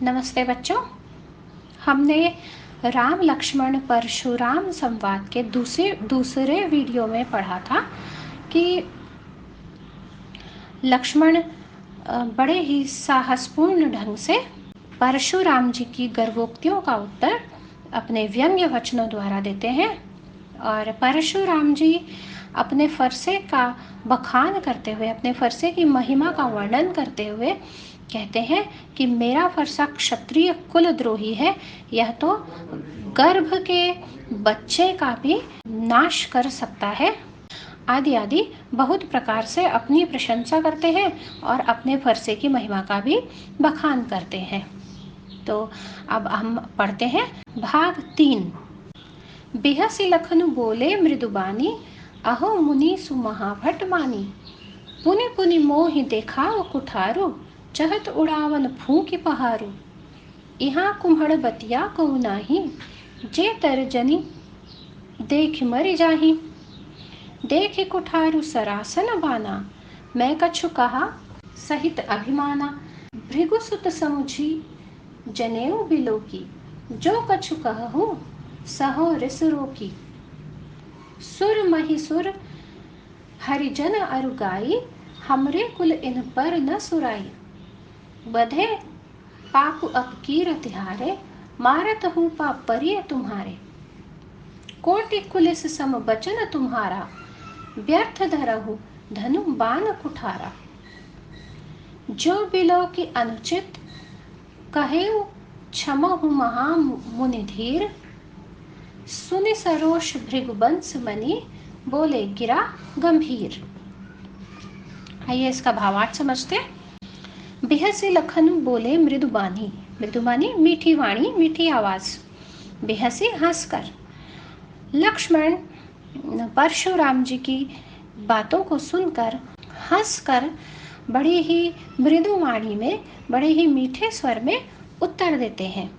नमस्ते बच्चों। हमने राम लक्ष्मण परशुराम संवाद के दूसरे वीडियो में पढ़ा था कि लक्ष्मण बड़े ही साहसपूर्ण ढंग से परशुराम जी की गर्वोक्तियों का उत्तर अपने व्यंग्य वचनों द्वारा देते हैं और परशुराम जी अपने फरसे का बखान करते हुए, अपने फरसे की महिमा का वर्णन करते हुए कहते हैं कि मेरा फरसा क्षत्रिय कुलद्रोही है, यह तो गर्भ के बच्चे का भी नाश कर सकता है, आदि आदि बहुत प्रकार से अपनी प्रशंसा करते हैं और अपने फरसे की महिमा का भी बखान करते हैं। तो अब हम पढ़ते हैं भाग 3। बिहसि लखनु बोले मृदुबानी, अहो मुनि सुमहाभट मानी। पुनि पुनि मोहि देखाव कुठारु, चहत उड़ावन फूंकि पहारु। इहाँ कुम्हड़ बतिया कहु नाही, जे तरजनी देख मरि जाही। देख कुठारु सरासन बाना, मैं कछु कहा सहित अभिमाना। भृगुसुत समुझी जनेऊ बिलोकी, जो कछु कहूँ सहो रिस रोकी। सुर महिसुर हरिजन अरुगाई, हमरे कुल इन पर न सुराई। बधे पाप अपकीर तिहारे, मारत हूँ पाप परिय तुम्हारे। कोटि कुलिस सम बचन तुम्हारा, व्यर्थ धरहु धनु बाण कुठारा। जो बिलो की अनुचित कहेउ, क्षमहु महा मुनि धीर। सुनि सरोष भृगुवंश मनि, बोले गिरा गंभीर। आइए इसका भावार्थ समझते। बिहसी लखन बोले मृदुबानी, मृदुबानी मीठी वाणी, मीठी आवाज। बिहसी हंसकर। लक्ष्मण परशुराम जी की बातों को सुनकर हंसकर बड़ी ही मृदु वाणी में, बड़े ही मीठे स्वर में उत्तर देते हैं।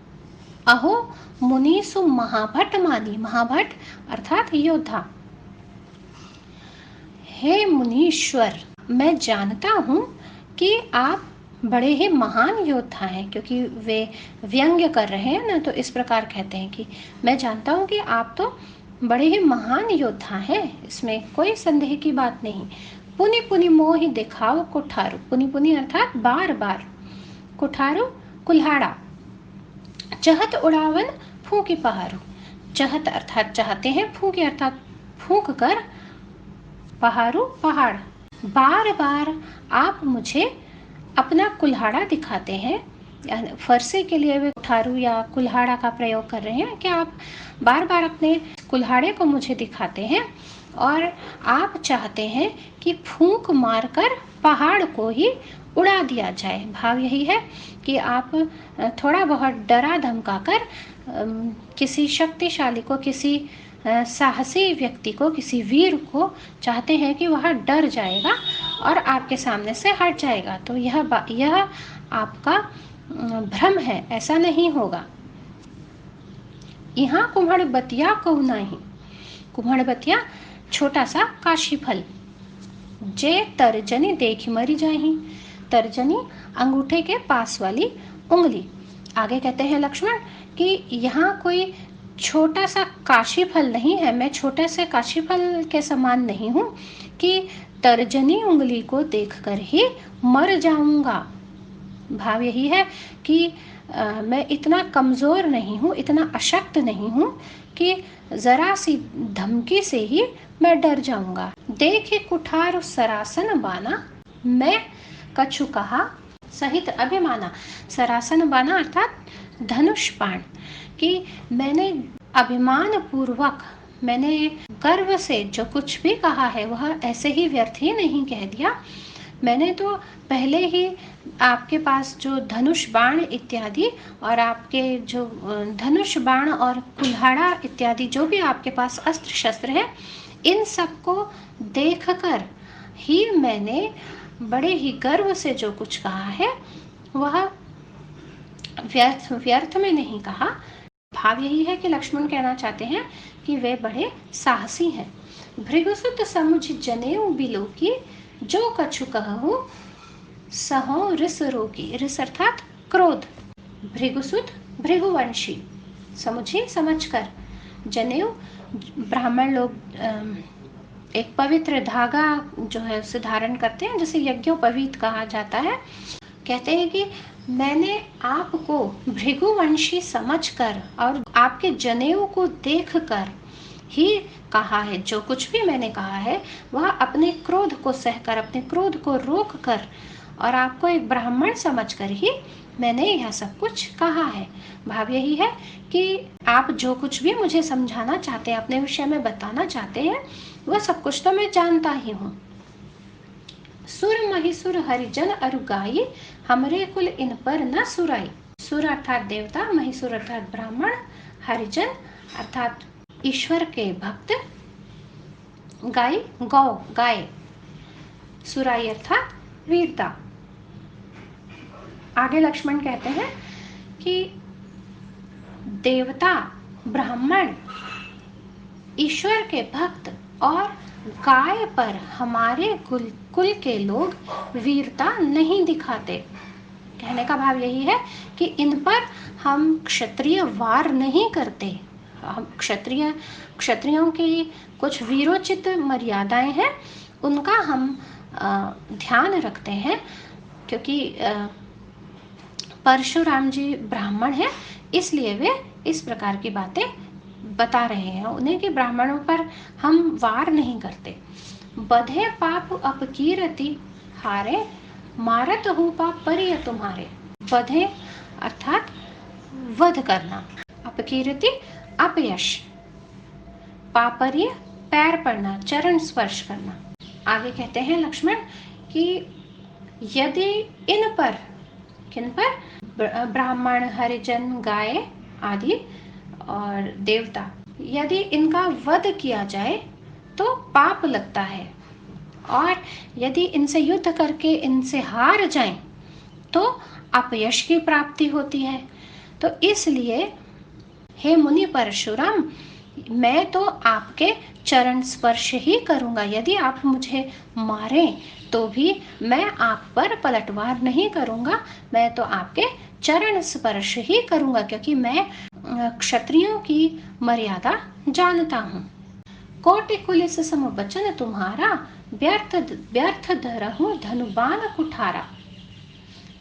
अहो मुनीसु महाभट मानी, महाभट अर्थात योद्धा। हे मुनीश्वर, मैं जानता हूँ कि आप बड़े ही महान योद्धा हैं, क्योंकि वे व्यंग्य कर रहे हैं ना, तो इस प्रकार कहते हैं कि मैं जानता हूँ कि आप तो बड़े ही महान योद्धा हैं, इसमें कोई संदेह की बात नहीं। पुनि पुनि मोहि दिखाओ कुठारु, पुनि पुनि अर्थात बार बार, कुठारु कुल्हाड़ा। चहत उड़ावन फूंकी पहाड़ू, चहत अर्थात चाहते हैं, फूंकी अर्थात फूंक कर, पहाड़ू पहाड़। बार बार आप मुझे अपना कुल्हाड़ा दिखाते हैं, फरसे के लिए वे कुठारू या कुल्हाड़ा का प्रयोग कर रहे हैं कि आप बार बार अपने कुल्हाड़े को मुझे दिखाते हैं और आप चाहते हैं कि फूंक मारकर पहाड़ को ही उड़ा दिया जाए। भाव यही है कि आप थोड़ा बहुत डरा धमकाकर किसी शक्तिशाली को, किसी साहसी व्यक्ति को, किसी वीर को चाहते हैं कि वह डर जाएगा और आपके सामने से हट जाएगा। तो यह आपका भ्रम है, ऐसा नहीं होगा। यहाँ कुम्हड़ बतिया कहु नाही, कुम्हड़ बतिया छोटा सा काशी फल। जे तर्जनी देख मरी जाही, तर्जनी अंगूठे के पास वाली उंगली। आगे कहते हैं लक्ष्मण कि यहाँ कोई छोटा सा काशी फल नहीं है, मैं छोटे से काशी फल के समान नहीं हूँ कि तर्जनी उंगली को देखकर ही मर जाऊंगा। भाव यही है कि मैं इतना कमज़ोर नहीं हूँ, इतना अशक्त नहीं हूँ कि ज़रा सी धमकी से ही मैं डर जाऊंगा। देखे कुठार सरासन बाना, मैं कछु कहा सहित अभिमाना। सरासन बाना अर्थात धनुष बाण, कि मैंने अभिमान पूर्वक, मैंने गर्व से जो कुछ भी कहा है वह ऐसे ही व्यर्थ ही नहीं कह दिया। मैंने तो पहले ही आपके पास जो धनुष बाण इत्यादि और आपके जो धनुष बाण और कुल्हाड़ा इत्यादि जो भी आपके पास अस्त्र शस्त्र है, इन सबको देखकर ही मैंने बड़े ही गर्व से जो कुछ कहा है वह व्यर्थ में नहीं कहा। भाव यही है कि लक्ष्मण कहना चाहते हैं कि वे बड़े साहसी हैं। भृगुसुत समुझ जनेऊ बिलोकी, जो कछु कहूँ सहो रिस रोकी। रिस अर्थात क्रोध। भृगुसुत भृगुवंशी, समुझी समझकर। जनेऊ, ब्राह्मण लोग एक पवित्र धागा जो है उसे धारण करते हैं, जिसे यज्ञोपवीत कहा जाता है। कहते हैं कि मैंने आपको भृगुवंशी समझकर और आपके जनेऊ को देखकर ही कहा है। जो कुछ भी मैंने कहा है वह अपने क्रोध को सहकर, अपने क्रोध को रोक कर और आपको एक ब्राह्मण समझकर ही मैंने यह सब कुछ कहा है। भाव यही है कि आप जो कुछ भी मुझे समझाना चाहते हैं, अपने विषय में बताना चाहते हैं, वह सब कुछ तो मैं जानता ही हूँ। सुर महिसुर हरिजन अरु गाई, हमरे कुल इन पर न सुराई। सुर अर्थात देवता, महिसुर अर्थात ब्राह्मण, हरिजन अर्थात ईश्वर के भक्त, गाय गौ गाय, सुराई अर्थात वीरता। आगे लक्ष्मण कहते हैं कि देवता, ब्राह्मण, ईश्वर के भक्त और गाय पर हमारे कुल के लोग वीरता नहीं दिखाते। कहने का भाव यही है कि इन पर हम क्षत्रिय वार नहीं करते। हम क्षत्रियों की कुछ वीरोचित मर्यादाएं हैं, उनका हम ध्यान रखते हैं, क्योंकि परशुराम जी ब्राह्मण हैं, इसलिए वे इस प्रकार की बातें बता रहे हैं उन्हें कि ब्राह्मणों पर हम वार नहीं करते। बधे पाप अपकीरति हारे, मारत हूँ पाप परिय तुम्हारे। बधे अर्थात वध करना, अपकीर्ति अपयश, पापर्य पैर पड़ना, चरण स्पर्श करना। आगे कहते हैं लक्ष्मण कि यदि इन पर, किन पर, ब्राह्मण, हरिजन, गाय आदि और देवता, यदि इनका वध किया जाए तो पाप लगता है, और यदि इनसे युद्ध करके इनसे हार जाएं तो अपयश की प्राप्ति होती है। तो इसलिए हे मुनि परशुराम, मैं तो आपके चरण स्पर्श ही करूंगा। यदि आप मुझे मारें तो भी मैं आप पर पलटवार नहीं करूंगा, मैं तो आपके चरण स्पर्श ही करूंगा, क्योंकि मैं क्षत्रियों की मर्यादा जानता हूँ। कोटि कुलिस सम वचन तुम्हारा, व्यर्थ धरहूं धनुबान कुठारा।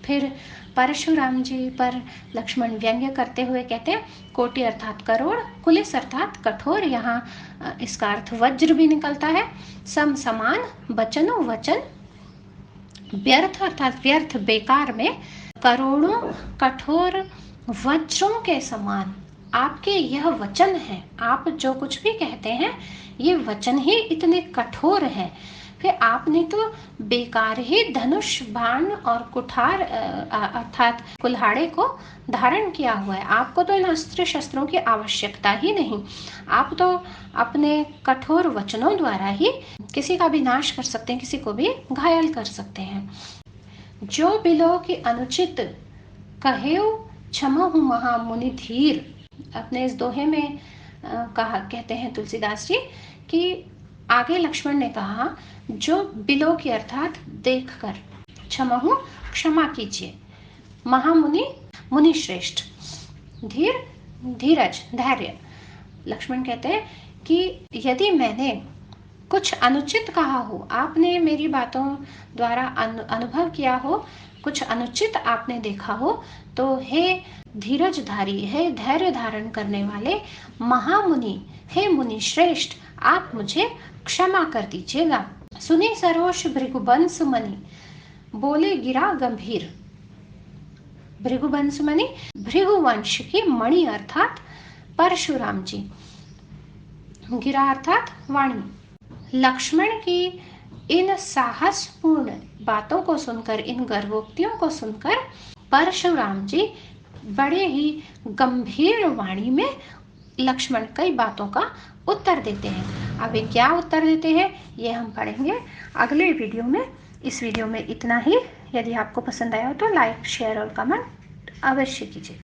फिर परशुराम जी पर लक्ष्मण व्यंग्य करते हुए कहते हैं, कोटि अर्थात करोड़, कुलिस अर्थात कठोर, यहाँ इसका अर्थ वज्र भी निकलता है, सम समान, वचनो वचन, व्यर्थ अर्थात व्यर्थ बेकार में, करोड़ों कठोर वज्रों के समान आपके यह वचन है। आप जो कुछ भी कहते हैं ये वचन ही इतने कठोर हैं। फिर आपने तो बेकार ही धनुष, बाण और कुठार अर्थात कुल्हाड़े को धारण किया हुआ है। आपको तो इन अस्त्र शस्त्रों की आवश्यकता ही नहीं। आप तो अपने कठोर वचनों द्वारा ही किसी का भी नाश कर सकते हैं, किसी को भी घायल कर सकते हैं। जो बिलो की अनुचित कहेऊ क्षमहु महामुनि धीर। अपने इस दोहे में कहते हैं तुलसीदास जी कि आगे लक्ष्मण ने कहा, जो बिलो की अर्थात देखकर, क्षमहु क्षमा कीजिए, महामुनि मुनि श्रेष्ठ, धीर धीरज धैर्य। लक्ष्मण कहते हैं कि यदि मैंने कुछ अनुचित कहा हो, आपने मेरी बातों द्वारा अनुभव किया हो, कुछ अनुचित आपने देखा हो, तो हे धीरजधारी, हे धैर्य धारण करने वाले महामुनि, हे मुनि श्रेष्ठ, आप मुझे क्षमा कर दीजिएगा। सुने सरोष भृगुबंस मणि, बोले गिरा गंभीर। भृगुबंस मणि, भृगुवंश की मणि अर्थात परशुराम जी, गिरा अर्थात वाणी। लक्ष्मण की इन साहसपूर्ण बातों को सुनकर, इन गर्वोक्तियों को सुनकर परशुराम जी बड़े ही गंभीर वाणी में लक्ष्मण कई बातों का उत्तर देते हैं। अब क्या उत्तर देते हैं ये हम पढ़ेंगे अगले वीडियो में। इस वीडियो में इतना ही। यदि आपको पसंद आया हो तो लाइक, शेयर और कमेंट अवश्य कीजिए।